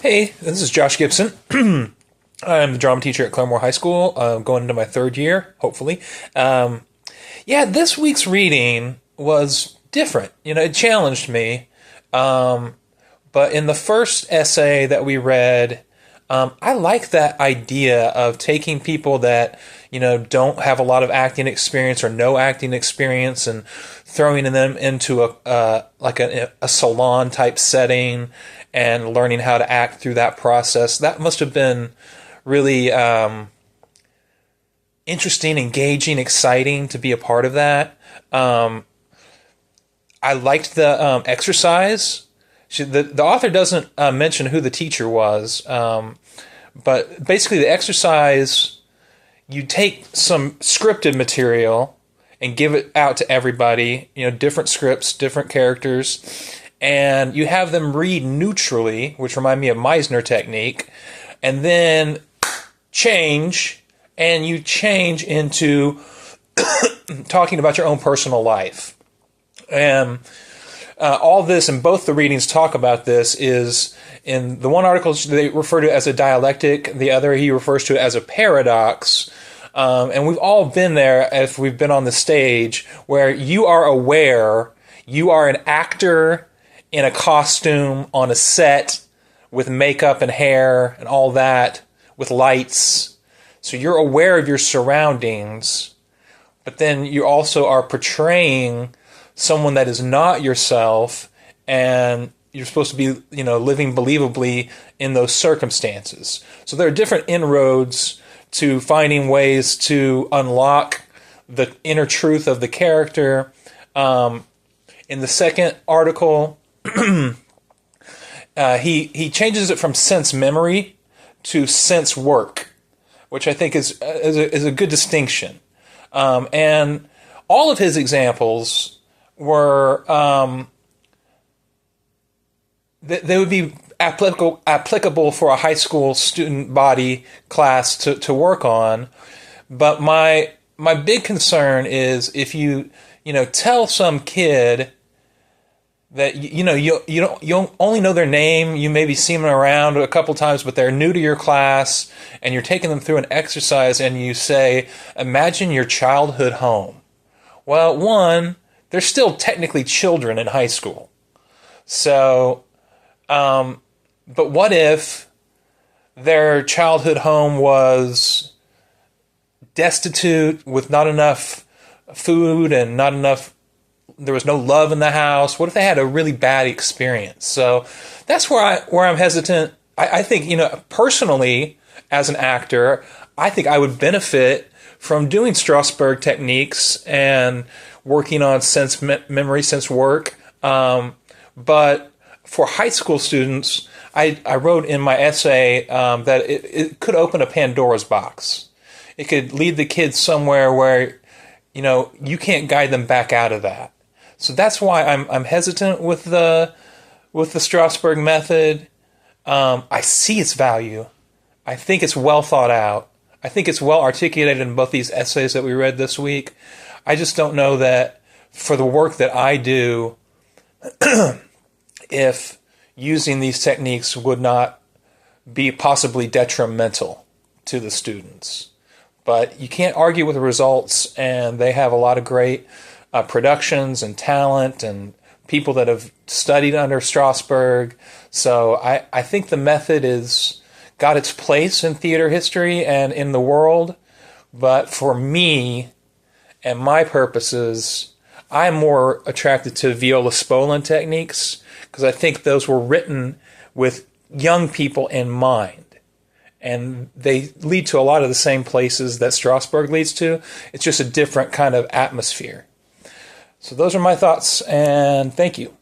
Hey, this is Josh Gibson. I'm the drama teacher at Claremore High School, going into my third year, hopefully. This week's reading was different. It challenged me. But in the first essay that we read, I like that idea of taking people that, don't have a lot of acting experience or no acting experience and throwing them into a salon type setting and learning how to act through that process. That must have been really interesting, engaging, exciting to be a part of that. I liked the exercise. The author doesn't mention who the teacher was, but basically the exercise, you take some scripted material and give it out to everybody, different scripts, different characters, and you have them read neutrally, which remind me of Meisner technique, and then change into talking about your own personal life. And all this, and both the readings talk about this, is in the one article they refer to it as a dialectic, the other he refers to it as a paradox. And we've all been there if we've been on the stage where you are aware you are an actor in a costume on a set with makeup and hair and all that, with lights. So you're aware of your surroundings, but then you also are portraying someone that is not yourself, and you're supposed to be, living believably in those circumstances. So there are different inroads to finding ways to unlock the inner truth of the character. In the second article, he changes it from sense memory to sense work, which I think is a good distinction. And all of his examples were they would be applicable for a high school student body class to work on. But my big concern is if you tell some kid that you only know their name, you maybe see them around a couple times, but they're new to your class, and you're taking them through an exercise, and you say, imagine your childhood home. Well, one, they're still technically children in high school. So, but what if their childhood home was destitute, with not enough food and there was no love in the house? What if they had a really bad experience? So that's where I'm hesitant. I think, personally, as an actor, I think I would benefit from doing Strasberg techniques and working on sense memory, sense work. But for high school students, I wrote in my essay that it could open a Pandora's box. It could lead the kids somewhere where, you can't guide them back out of that. So that's why I'm hesitant with the Strasberg method. I see its value. I think it's well thought out. I think it's well articulated in both these essays that we read this week. I just don't know that for the work that I do, if using these techniques would not be possibly detrimental to the students. But you can't argue with the results, and they have a lot of great productions and talent and people that have studied under Strasberg. So I think the method is got its place in theater history and in the world. But for me and my purposes, I'm more attracted to Viola Spolin techniques, because I think those were written with young people in mind. And they lead to a lot of the same places that Strasberg leads to. It's just a different kind of atmosphere. So those are my thoughts, and thank you.